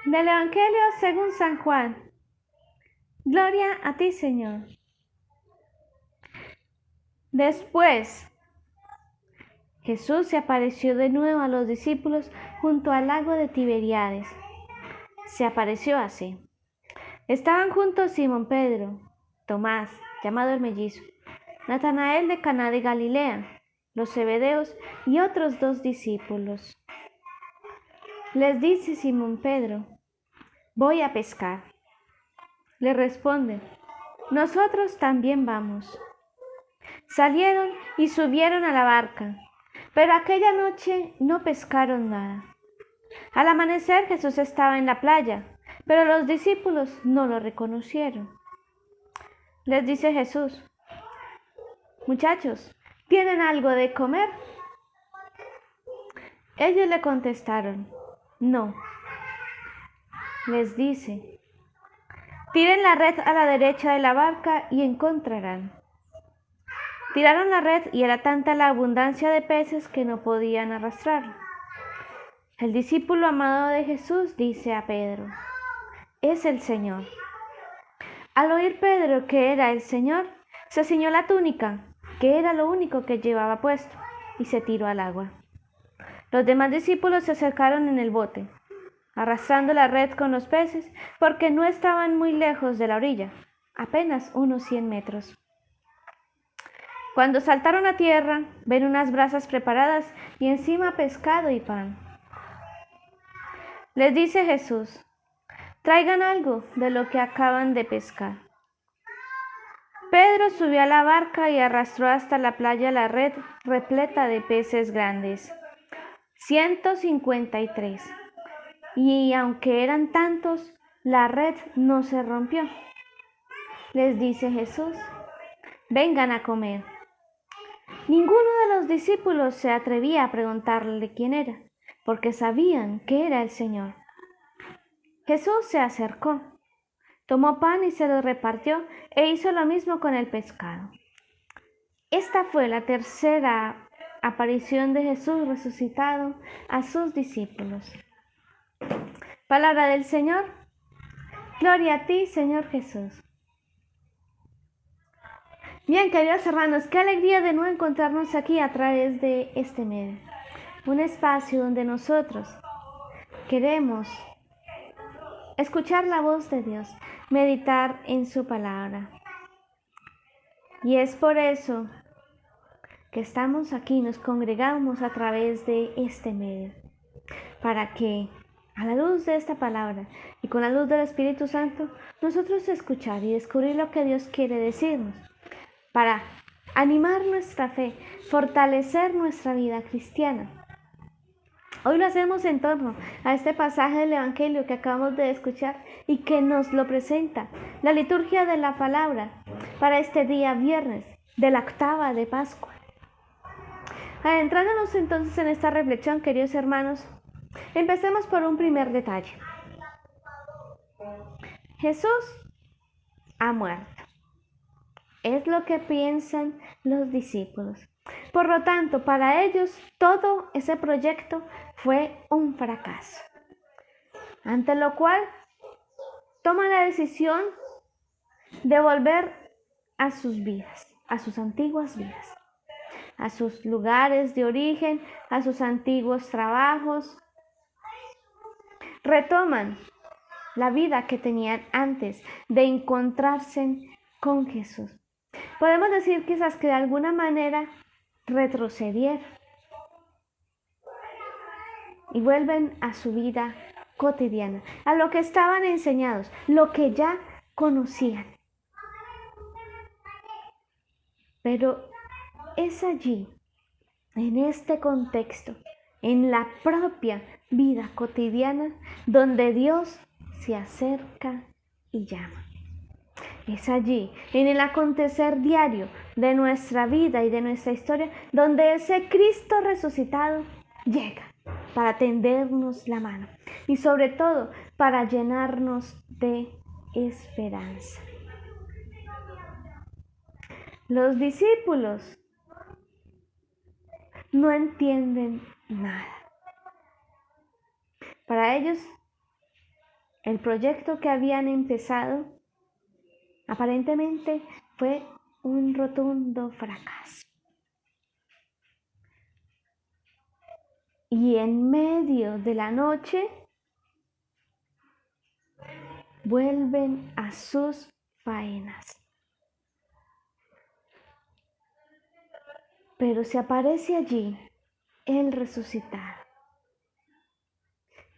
Del Evangelio según San Juan. Gloria a ti, Señor. Después, Jesús se apareció de nuevo a los discípulos junto al lago de Tiberíades. Se apareció así. Estaban juntos Simón Pedro, Tomás, llamado el mellizo, Natanael de Caná de Galilea, los Zebedeos y otros 2 discípulos. Les dice Simón Pedro: voy a pescar. Le responden: nosotros también vamos. Salieron y subieron a la barca, pero aquella noche no pescaron nada. Al amanecer Jesús estaba en la playa, pero los discípulos no lo reconocieron. Les dice Jesús: muchachos, ¿tienen algo de comer? Ellos le contestaron: no. Les dice: tiren la red a la derecha de la barca y encontrarán. Tiraron la red y era tanta la abundancia de peces que no podían arrastrarla. El discípulo amado de Jesús dice a Pedro: es el Señor. Al oír Pedro que era el Señor, se ciñó la túnica, que era lo único que llevaba puesto, y se tiró al agua. Los demás discípulos se acercaron en el bote, arrastrando la red con los peces, porque no estaban muy lejos de la orilla, apenas unos 100 metros. Cuando saltaron a tierra, ven unas brasas preparadas y encima pescado y pan. Les dice Jesús: traigan algo de lo que acaban de pescar. Pedro subió a la barca y arrastró hasta la playa la red repleta de peces grandes, 153. Y aunque eran tantos, la red no se rompió. Les dice Jesús: vengan a comer. Ninguno de los discípulos se atrevía a preguntarle quién era, porque sabían que era el Señor. Jesús se acercó, tomó pan y se lo repartió e hizo lo mismo con el pescado. Esta fue la tercera aparición de Jesús resucitado a sus discípulos. Palabra del Señor. Gloria a ti, Señor Jesús. Bien, queridos hermanos, qué alegría de nuevo encontrarnos aquí a través de este medio. Un espacio donde nosotros queremos escuchar la voz de Dios, meditar en su palabra. Y es por eso que estamos aquí, nos congregamos a través de este medio, para que a la luz de esta palabra y con la luz del Espíritu Santo, nosotros escuchar y descubrir lo que Dios quiere decirnos, para animar nuestra fe, fortalecer nuestra vida cristiana. Hoy lo hacemos en torno a este pasaje del Evangelio que acabamos de escuchar y que nos lo presenta la liturgia de la palabra para este día viernes de la octava de Pascua. Adentrándonos entonces en esta reflexión, queridos hermanos, empecemos por un primer detalle. Jesús ha muerto. Es lo que piensan los discípulos. Por lo tanto, para ellos todo ese proyecto fue un fracaso. Ante lo cual, toman la decisión de volver a sus vidas, a sus antiguas vidas, a sus lugares de origen, a sus antiguos trabajos. Retoman la vida que tenían antes de encontrarse con Jesús. Podemos decir quizás que de alguna manera retrocedieron y vuelven a su vida cotidiana, a lo que estaban enseñados, lo que ya conocían. Pero es allí, en este contexto, en la propia vida cotidiana, donde Dios se acerca y llama. Es allí, en el acontecer diario de nuestra vida y de nuestra historia, donde ese Cristo resucitado llega para tendernos la mano y sobre todo para llenarnos de esperanza. Los discípulos no entienden nada. Para ellos El proyecto que habían empezado aparentemente fue un rotundo fracaso. Y en medio de la noche vuelven a sus faenas. Pero se aparece allí el resucitado,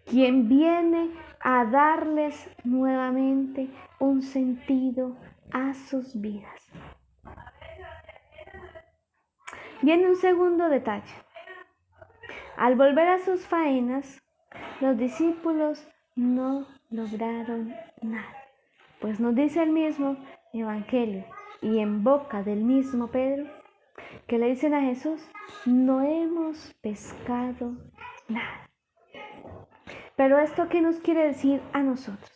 quien viene a darles nuevamente un sentido a sus vidas. Viene un segundo detalle. Al volver a sus faenas, los discípulos no lograron nada, pues nos dice el mismo Evangelio y en boca del mismo Pedro, que le dicen a Jesús: no hemos pescado nada. Pero ¿esto qué nos quiere decir a nosotros?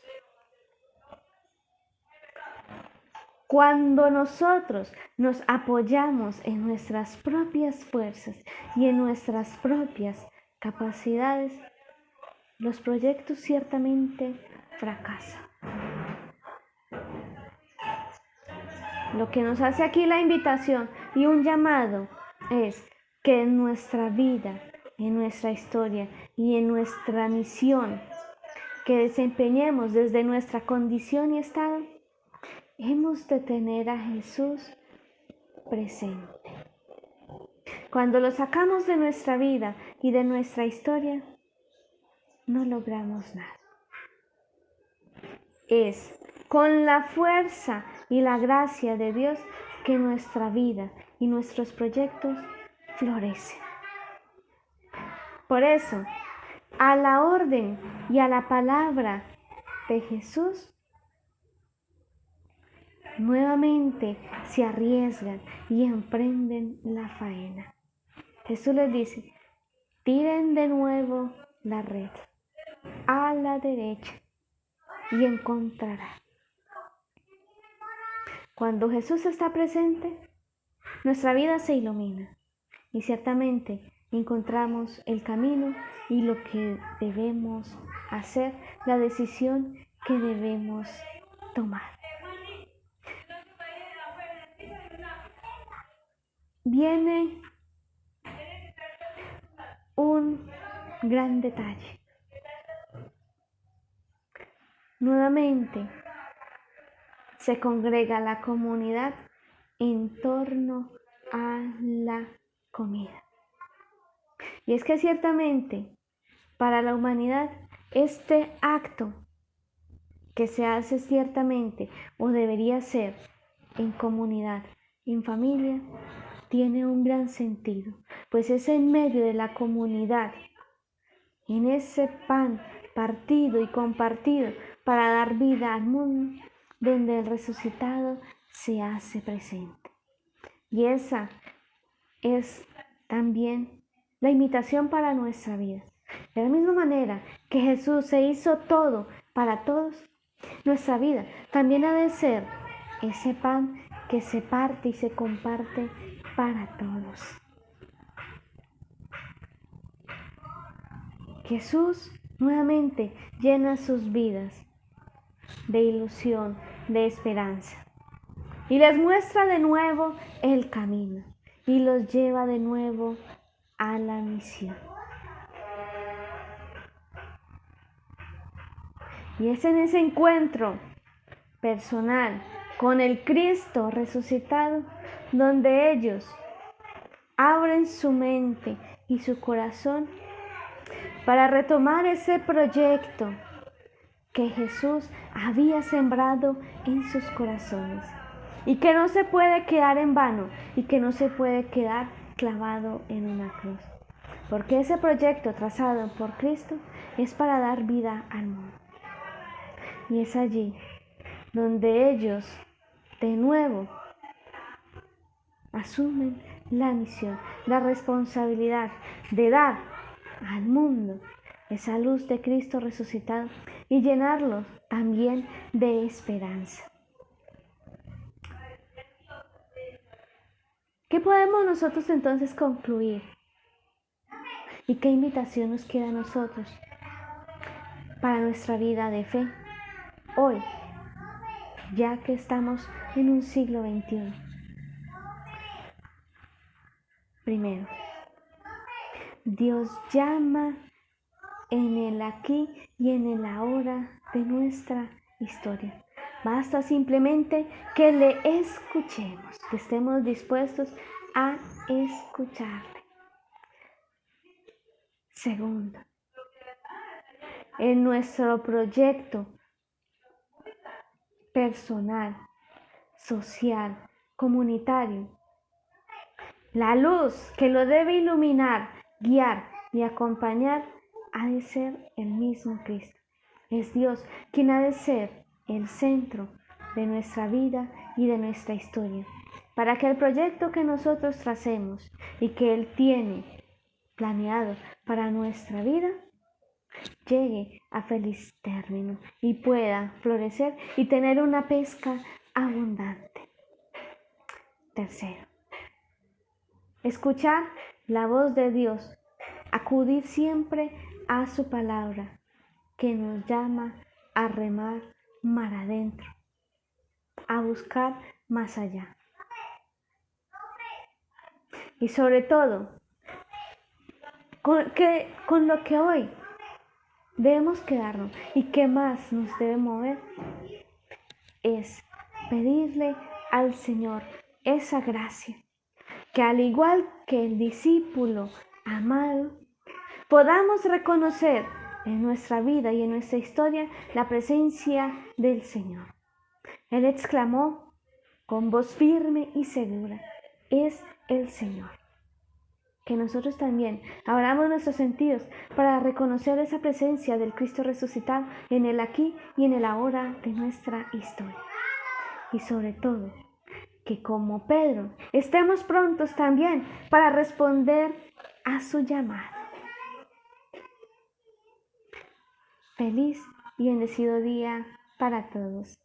Cuando nosotros nos apoyamos en nuestras propias fuerzas y en nuestras propias capacidades, los proyectos ciertamente fracasan. Lo que nos hace aquí la invitación y un llamado es que en nuestra vida, en nuestra historia y en nuestra misión que desempeñemos desde nuestra condición y estado, hemos de tener a Jesús presente. Cuando lo sacamos de nuestra vida y de nuestra historia, no logramos nada. Es con la fuerza y la gracia de Dios que nuestra vida y nuestros proyectos florecen. Por eso, a la orden y a la palabra de Jesús, nuevamente se arriesgan y emprenden la faena. Jesús les dice: tiren de nuevo la red a la derecha y encontrará. Cuando Jesús está presente, nuestra vida se ilumina y ciertamente encontramos el camino y lo que debemos hacer, la decisión que debemos tomar. Viene un gran detalle. Nuevamente se congrega la comunidad en torno a la comida. Y es que ciertamente para la humanidad este acto que se hace ciertamente o debería ser en comunidad, en familia, tiene un gran sentido, pues es en medio de la comunidad, en ese pan partido y compartido para dar vida al mundo, donde el resucitado se hace presente. Y esa es también la invitación para nuestra vida. De la misma manera que Jesús se hizo todo para todos, nuestra vida también ha de ser ese pan que se parte y se comparte para todos. Jesús nuevamente llena sus vidas de ilusión, de esperanza, y les muestra de nuevo el camino y los lleva de nuevo a la misión. Y es en ese encuentro personal con el Cristo resucitado donde ellos abren su mente y su corazón para retomar ese proyecto que Jesús había sembrado en sus corazones y que no se puede quedar en vano y que no se puede quedar clavado en una cruz. Porque ese proyecto trazado por Cristo es para dar vida al mundo. Y es allí donde ellos de nuevo asumen la misión, la responsabilidad de dar al mundo esa luz de Cristo resucitado y llenarlos también de esperanza. ¿Qué podemos nosotros entonces concluir? ¿Y qué invitación nos queda a nosotros para nuestra vida de fe hoy, ya que estamos en un siglo XXI. Primero, Dios llama en el aquí y en el ahora de nuestra historia. Basta simplemente que le escuchemos, que estemos dispuestos a escucharle. Segundo, en nuestro proyecto personal, social, comunitario, la luz que lo debe iluminar, guiar y acompañar ha de ser el mismo Cristo. Es Dios quien ha de ser el centro de nuestra vida y de nuestra historia, para que el proyecto que nosotros tracemos y que Él tiene planeado para nuestra vida llegue a feliz término y pueda florecer y tener una pesca abundante. Tercero, escuchar la voz de Dios, acudir siempre a su palabra que nos llama a remar mar adentro, a buscar más allá. Y sobre todo, con lo que hoy debemos quedarnos y que más nos debe mover es pedirle al Señor esa gracia, que al igual que el discípulo amado, podamos reconocer en nuestra vida y en nuestra historia la presencia del Señor. Él exclamó con voz firme y segura: es el Señor. Que nosotros también abramos nuestros sentidos para reconocer esa presencia del Cristo resucitado en el aquí y en el ahora de nuestra historia. Y sobre todo, que como Pedro estemos prontos también para responder a su llamado. Feliz y bendecido día para todos.